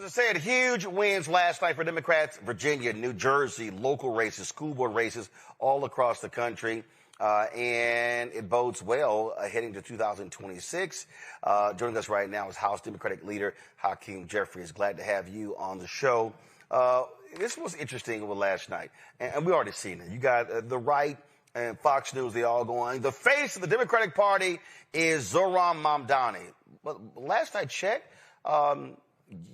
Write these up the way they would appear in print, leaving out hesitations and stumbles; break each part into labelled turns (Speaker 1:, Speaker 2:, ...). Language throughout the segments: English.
Speaker 1: As I said, huge wins last night for Democrats. Virginia, New Jersey, local races, school board races all across the country. And it bodes well heading to 2026. Joining us right now is House Democratic Leader Hakeem Jeffries. Glad to have you on the show. This was interesting with last night, and we already seen it. You got the right and Fox News, they all going, the face of the Democratic Party is Zohran Mamdani. But last I checked,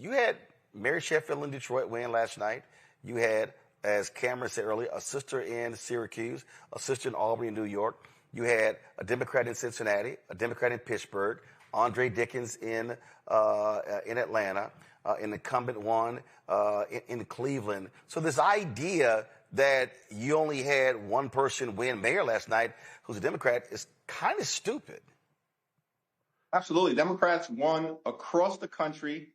Speaker 1: you had Mary Sheffield in Detroit win last night. You had, as Cameron said earlier, a sister in Syracuse, a sister in Albany, New York. You had a Democrat in Cincinnati, a Democrat in Pittsburgh, Andre Dickens in Atlanta, an incumbent one in Cleveland. So this idea that you only had one person win mayor last night who's a Democrat is kind of stupid.
Speaker 2: Absolutely. Democrats won across the country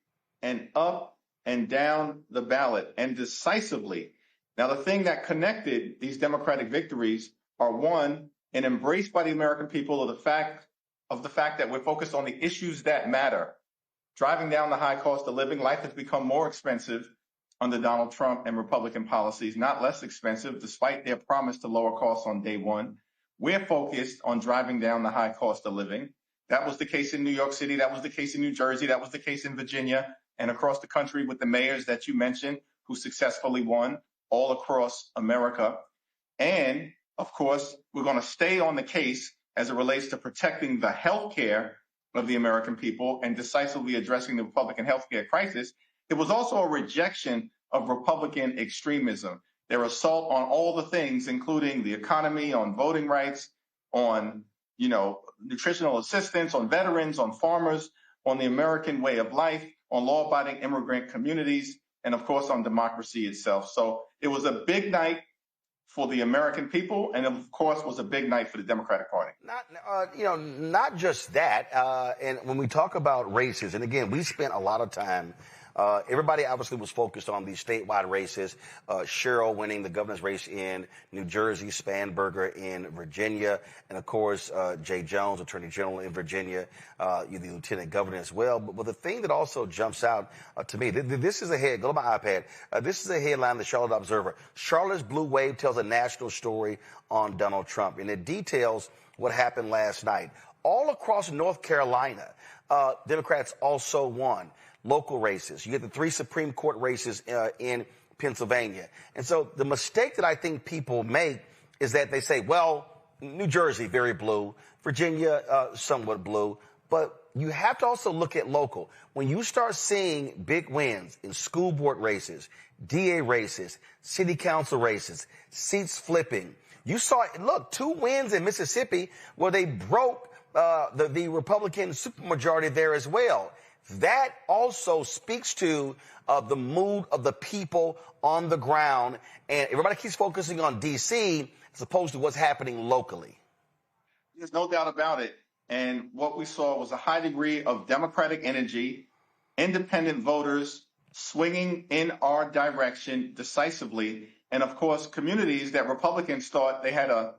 Speaker 2: and up and down the ballot and decisively. Now, the thing that connected these Democratic victories are, one, an embrace by the American people of the fact that we're focused on the issues that matter. Driving down the high cost of living, life has become more expensive under Donald Trump and Republican policies, not less expensive, despite their promise to lower costs on day one. We're focused on driving down the high cost of living. That was the case in New York City. That was the case in New Jersey. That was the case in Virginia and across the country with the mayors that you mentioned who successfully won all across America. And, of course, we're going to stay on the case as it relates to protecting the health care of the American people and decisively addressing the Republican health care crisis. It was also a rejection of Republican extremism, their assault on all the things, including the economy, on voting rights, on, nutritional assistance, on veterans, on farmers, on the American way of life, on law-abiding immigrant communities, and of course on democracy itself. So it was a big night for the American people, and of course was a big night for the Democratic Party.
Speaker 1: Not just that. And when we talk about races, and again, we spent a lot of time. Everybody obviously was focused on these statewide races. Cheryl winning the governor's race in New Jersey, Spanberger in Virginia, and of course, Jay Jones, Attorney General in Virginia, the Lieutenant Governor as well. But the thing that also jumps out to me, this is go to my iPad. This is a headline in the Charlotte Observer. Charlotte's blue wave tells a national story on Donald Trump, and it details what happened last night. All across North Carolina, Democrats also won local races. You get the 3 Supreme Court races in Pennsylvania. And so the mistake that I think people make is that they say, well, New Jersey, very blue, Virginia, somewhat blue, but you have to also look at local. When you start seeing big wins in school board races, DA races, city council races, seats flipping, you saw, 2 wins in Mississippi where they broke the Republican supermajority there as well. That also speaks to the mood of the people on the ground, and everybody keeps focusing on D.C. as opposed to what's happening locally.
Speaker 2: There's no doubt about it. And what we saw was a high degree of Democratic energy, independent voters swinging in our direction decisively, and of course, communities that Republicans thought they had a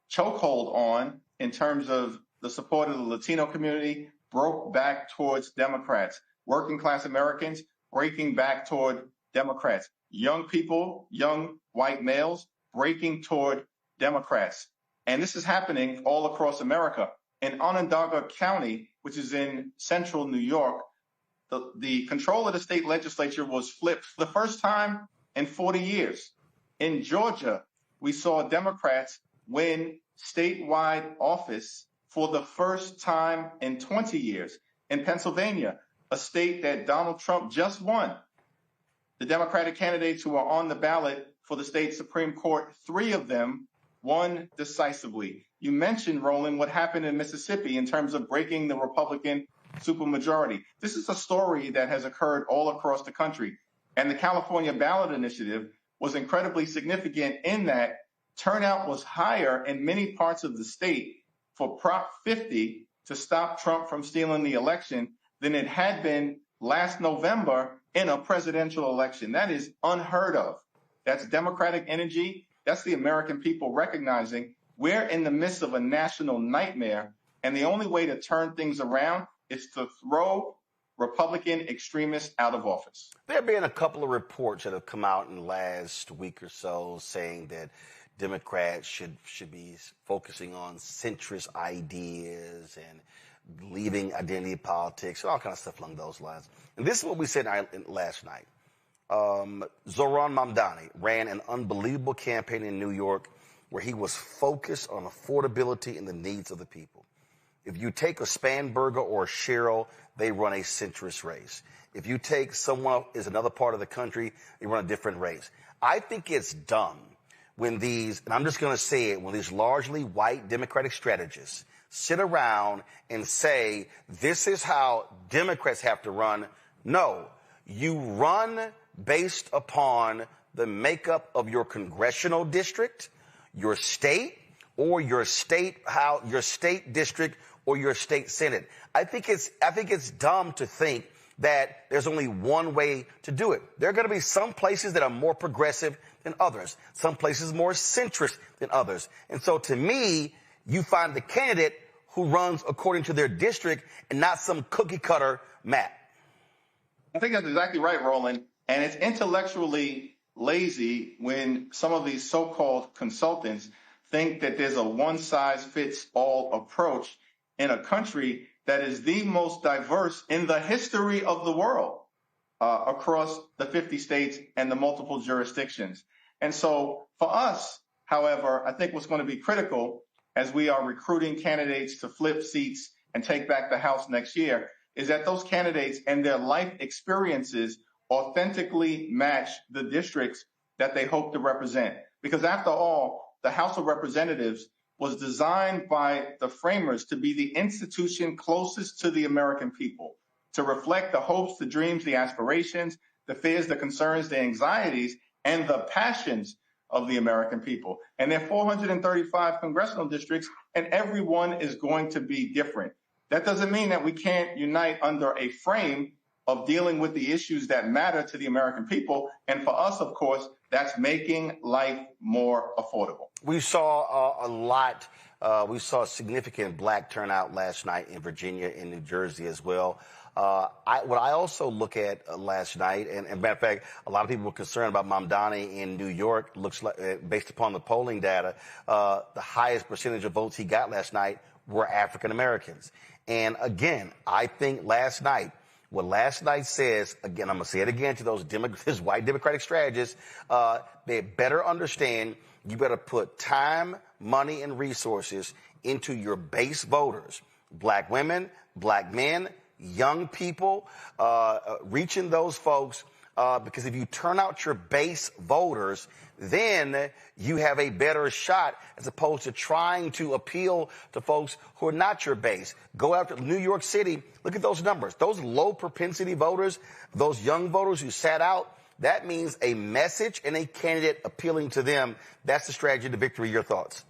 Speaker 2: chokehold on in terms of the support of the Latino community, broke back towards Democrats. Working class Americans breaking back toward Democrats. Young people, young white males breaking toward Democrats. And this is happening all across America. In Onondaga County, which is in central New York, the control of the state legislature was flipped for the first time in 40 years. In Georgia, we saw Democrats win statewide office for the first time in 20 years. In Pennsylvania, a state that Donald Trump just won, the Democratic candidates who are on the ballot for the state Supreme Court, 3 of them won decisively. You mentioned, Roland, what happened in Mississippi in terms of breaking the Republican supermajority. This is a story that has occurred all across the country. And the California ballot initiative was incredibly significant in that turnout was higher in many parts of the state for Prop 50 to stop Trump from stealing the election than it had been last November in a presidential election. That is unheard of. That's Democratic energy. That's the American people recognizing we're in the midst of a national nightmare, and the only way to turn things around is to throw Republican extremists out of office.
Speaker 1: There have been a couple of reports that have come out in the last week or so saying that Democrats should be focusing on centrist ideas and leaving identity politics, all kind of stuff along those lines. And this is what we said last night. Zohran Mamdani ran an unbelievable campaign in New York where he was focused on affordability and the needs of the people. If you take a Spanberger or a Sherrill, they run a centrist race. If you take someone is another part of the country, they run a different race. I think it's dumb when these, and I'm just going to say it, when these largely white Democratic strategists sit around and say, this is how Democrats have to run. No, you run based upon the makeup of your congressional district, your state, or your state district, or your state senate. I think it's dumb to think that there's only one way to do it. There are going to be some places that are more progressive than others, some places more centrist than others. And so to me, you find the candidate who runs according to their district and not some cookie cutter map.
Speaker 2: I think that's exactly right, Roland. And it's intellectually lazy when some of these so-called consultants think that there's a one-size-fits-all approach in a country that is the most diverse in the history of the world across the 50 states and the multiple jurisdictions. And so for us, however, I think what's going to be critical as we are recruiting candidates to flip seats and take back the House next year is that those candidates and their life experiences authentically match the districts that they hope to represent. Because after all, the House of Representatives was designed by the framers to be the institution closest to the American people, to reflect the hopes, the dreams, the aspirations, the fears, the concerns, the anxieties, and the passions of the American people. And there are 435 congressional districts, and every one is going to be different. That doesn't mean that we can't unite under a frame of dealing with the issues that matter to the American people. And for us, of course, that's making life more affordable.
Speaker 1: We saw a lot. We saw a significant black turnout last night in Virginia and New Jersey as well. What I also look at last night, and matter of fact, a lot of people were concerned about Mamdani in New York. Looks like, based upon the polling data, the highest percentage of votes he got last night were African Americans. And again, I think what last night says, again, I'm going to say it again to those white Democratic strategists, they better understand you better put time, money, and resources into your base voters, black women, black men, young people, reaching those folks, because if you turn out your base voters, then you have a better shot as opposed to trying to appeal to folks who are not your base. Go after New York City. Look at those numbers. Those low propensity voters, those young voters who sat out, that means a message and a candidate appealing to them. That's the strategy to victory. Your thoughts?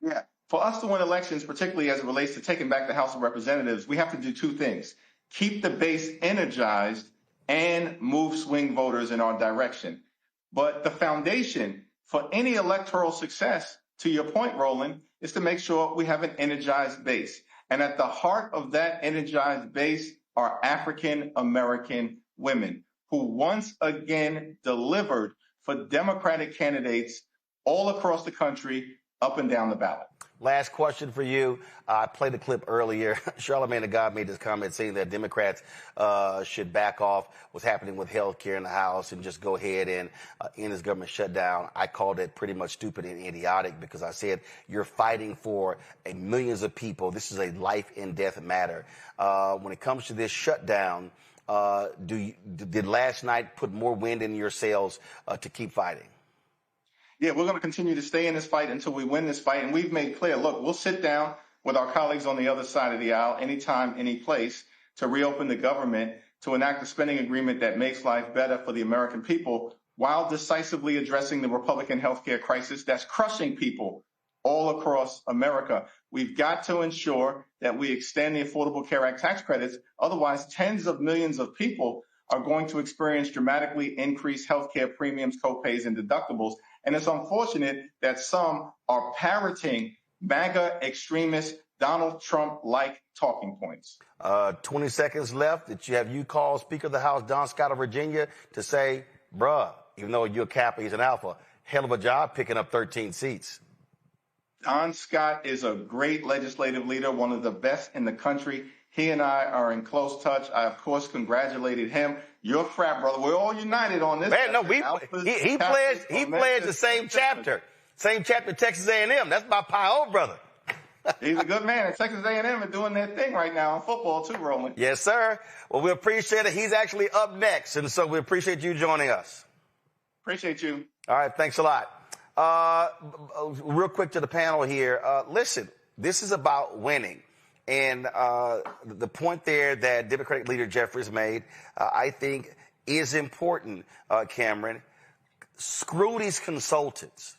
Speaker 2: Yeah. For us to win elections, particularly as it relates to taking back the House of Representatives, we have to do two things. Keep the base energized and move swing voters in our direction. But the foundation for any electoral success, to your point, Roland, is to make sure we have an energized base. And at the heart of that energized base are African American women who once again delivered for Democratic candidates all across the country, up and down the ballot.
Speaker 1: Last question for you. I played the clip earlier. Charlamagne the God made this comment saying that Democrats should back off what's happening with health care in the House and just go ahead and end this government shutdown. I called it pretty much stupid and idiotic because I said you're fighting for millions of people. This is a life and death matter. When it comes to this shutdown, did last night put more wind in your sails to keep fighting?
Speaker 2: Yeah, we're going to continue to stay in this fight until we win this fight. And we've made clear, look, we'll sit down with our colleagues on the other side of the aisle anytime, any place to reopen the government, to enact a spending agreement that makes life better for the American people while decisively addressing the Republican healthcare crisis that's crushing people all across America. We've got to ensure that we extend the Affordable Care Act tax credits. Otherwise, tens of millions of people are going to experience dramatically increased healthcare premiums, copays, and deductibles. And it's unfortunate that some are parroting MAGA extremist Donald Trump-like talking points.
Speaker 1: 20 seconds left. That you call Speaker of the House Don Scott of Virginia to say, bruh, even though you're a Kappa, he's an Alpha, hell of a job picking up 13 seats.
Speaker 2: Don Scott is a great legislative leader, one of the best in the country. He and I are in close touch. I, of course, congratulated him. You're a frat brother. We're all united on this.
Speaker 1: Man, no, he pledged the same chapter. Same chapter, Texas A&M. That's my Pi brother.
Speaker 2: He's a good man. And Texas A&M are doing their thing right now in football too, Roland.
Speaker 1: Yes, sir. Well, we appreciate it. He's actually up next, and so we appreciate you joining us.
Speaker 2: Appreciate you.
Speaker 1: All right, thanks a lot. Real quick to the panel here. Listen, this is about winning. And the point there that Democratic Leader Jeffries made, I think, is important, Cameron. Screw these consultants.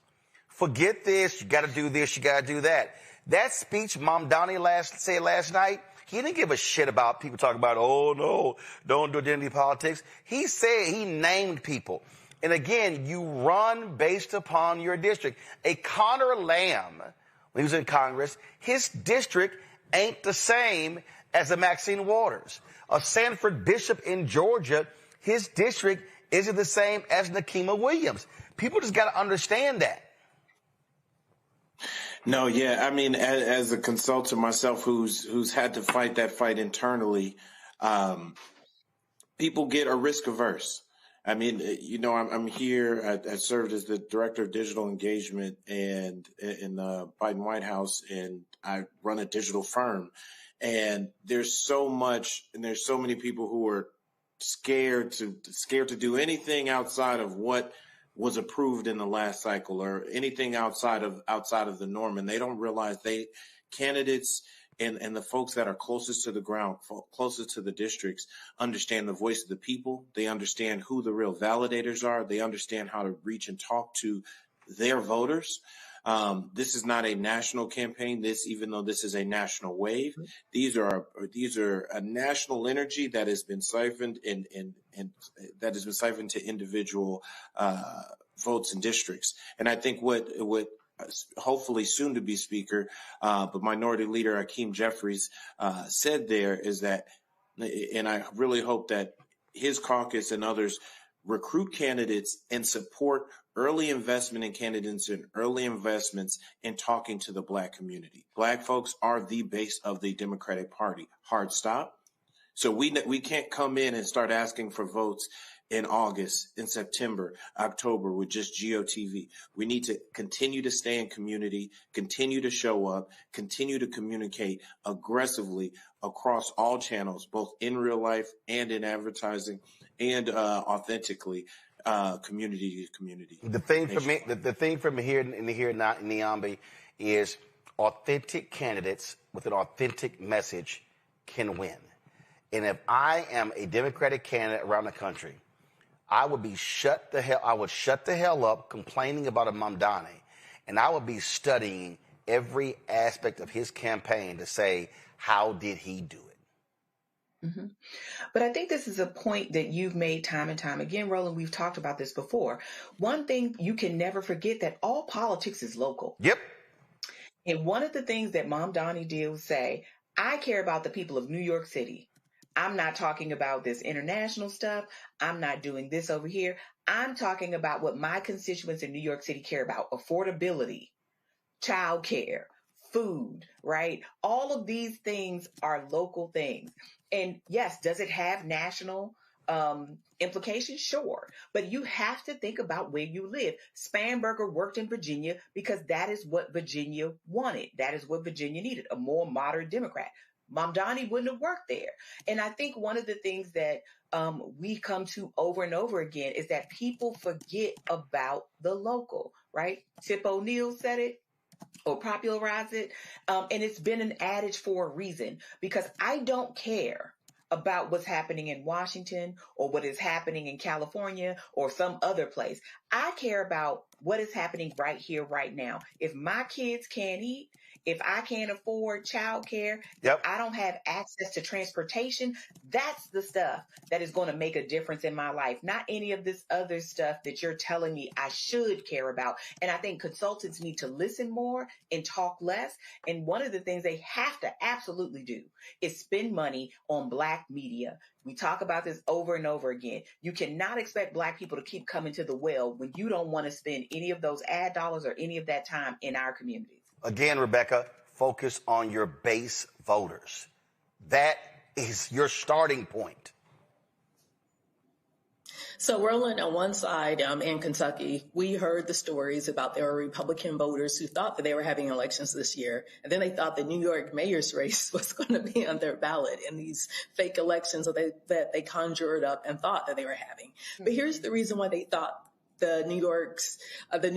Speaker 1: Forget this. You got to do this. You got to do that. That speech Mamdani said last night, he didn't give a shit about people talking about, oh, no, don't do identity politics. He said he named people. And again, you run based upon your district. A Connor Lamb, when he was in Congress, his district ain't the same as a Maxine Waters. A Sanford Bishop in Georgia, his district isn't the same as Nikema Williams. People just got to understand that.
Speaker 3: No, yeah. I mean, as a consultant myself who's had to fight that fight internally, people get a risk averse. I mean, you know, I'm here. I served as the director of digital engagement and in the Biden White House, and I run a digital firm. And there's so much, and there's so many people who are scared to do anything outside of what was approved in the last cycle or anything outside of the norm, and they don't realize candidates and the folks that are closest to the ground, closest to the districts, understand the voice of the people. They understand who the real validators are. They understand how to reach and talk to their voters. This is not a national campaign. Even though this is a national wave, these are a national energy that has been siphoned and that has been siphoned to individual votes and districts. And I think what hopefully soon to be Speaker, but Minority Leader Hakeem Jeffries said there is that, and I really hope that his caucus and others recruit candidates and support early investment in candidates and early investments in talking to the Black community. Black folks are the base of the Democratic Party. Hard stop. So we can't come in and start asking for votes in August, in September, October with just GOTV. We need to continue to stay in community, continue to show up, continue to communicate aggressively across all channels, both in real life and in advertising, and authentically, community to community.
Speaker 1: The thing for me here Niambi, is authentic candidates with an authentic message can win. And if I am a Democratic candidate around the country, I would shut the hell up complaining about a Mamdani, and I would be studying every aspect of his campaign to say, how did he do it?
Speaker 4: Mm-hmm. But I think this is a point that you've made time and time again, Roland. We've talked about this before. One thing you can never forget, that all politics is local.
Speaker 1: Yep.
Speaker 4: And one of the things that Mamdani did was say, I care about the people of New York City. I'm not talking about this international stuff. I'm not doing this over here. I'm talking about what my constituents in New York City care about: affordability, childcare, food, right? All of these things are local things. And yes, does it have national implications? Sure. But you have to think about where you live. Spanberger worked in Virginia because that is what Virginia wanted. That is what Virginia needed, a more moderate Democrat. Mamdani wouldn't have worked there. And I think one of the things that we come to over and over again is that people forget about the local, right? Tip O'Neill said it or popularized it. And it's been an adage for a reason, because I don't care about what's happening in Washington or what is happening in California or some other place. I care about what is happening right here, right now. If my kids can't eat, if I can't afford childcare, if I don't have access to transportation, that's the stuff that is going to make a difference in my life, not any of this other stuff that you're telling me I should care about. And I think consultants need to listen more and talk less. And one of the things they have to absolutely do is spend money on Black media. We talk about this over and over again. You cannot expect Black people to keep coming to the well when you don't want to spend any of those ad dollars or any of that time in our communities.
Speaker 1: Again, Rebekah, focus on your base voters. That is your starting point.
Speaker 5: So, Roland, on one side in Kentucky, we heard the stories about there were Republican voters who thought that they were having elections this year. And then they thought the New York mayor's race was going to be on their ballot in these fake elections that they conjured up and thought that they were having. But here's the reason why they thought the New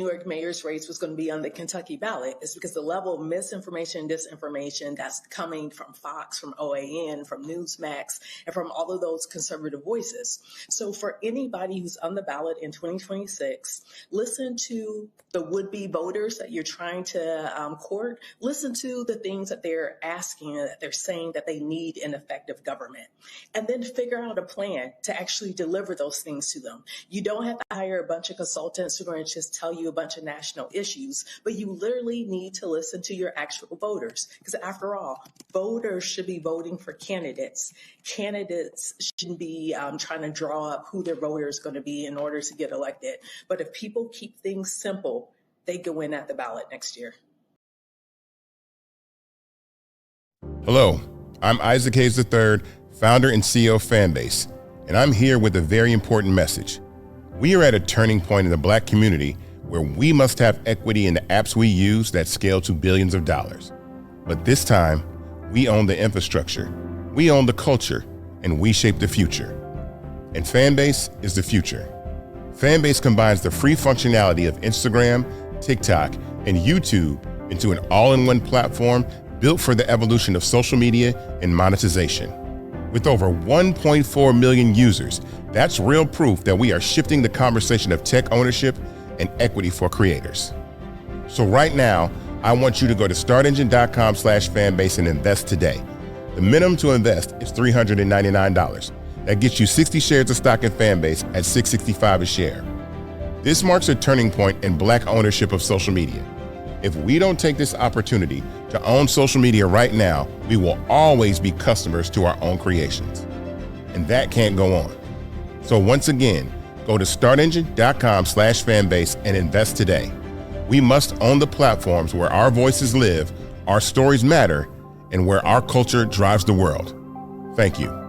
Speaker 5: York mayor's race was going to be on the Kentucky ballot is because the level of misinformation and disinformation that's coming from Fox, from OAN, from Newsmax, and from all of those conservative voices. So for anybody who's on the ballot in 2026, listen to the would-be voters that you're trying to court. Listen to the things that they're asking, that they're saying that they need in effective government, and then figure out a plan to actually deliver those things to them. You don't have to hire a bunch of consultants who are going to just tell you a bunch of national issues, but you literally need to listen to your actual voters. Because after all, voters should be voting for candidates. Candidates shouldn't be trying to draw up who their voter is going to be in order to get elected. But if people keep things simple, they go in at the ballot next year.
Speaker 6: Hello, I'm Isaac Hayes III, founder and CEO of Fanbase, and I'm here with a very important message. We are at a turning point in the Black community where we must have equity in the apps we use that scale to billions of dollars. But this time, we own the infrastructure, we own the culture, and we shape the future. And Fanbase is the future. Fanbase combines the free functionality of Instagram, TikTok, and YouTube into an all-in-one platform built for the evolution of social media and monetization. With over 1.4 million users, that's real proof that we are shifting the conversation of tech ownership and equity for creators. So right now, I want you to go to startengine.com/fanbase and invest today. The minimum to invest is $399. That gets you 60 shares of stock in Fanbase at $665 a share. This marks a turning point in Black ownership of social media. If we don't take this opportunity to own social media right now, we will always be customers to our own creations. And that can't go on. So once again, go to startengine.com/fanbase and invest today. We must own the platforms where our voices live, our stories matter, and where our culture drives the world. Thank you.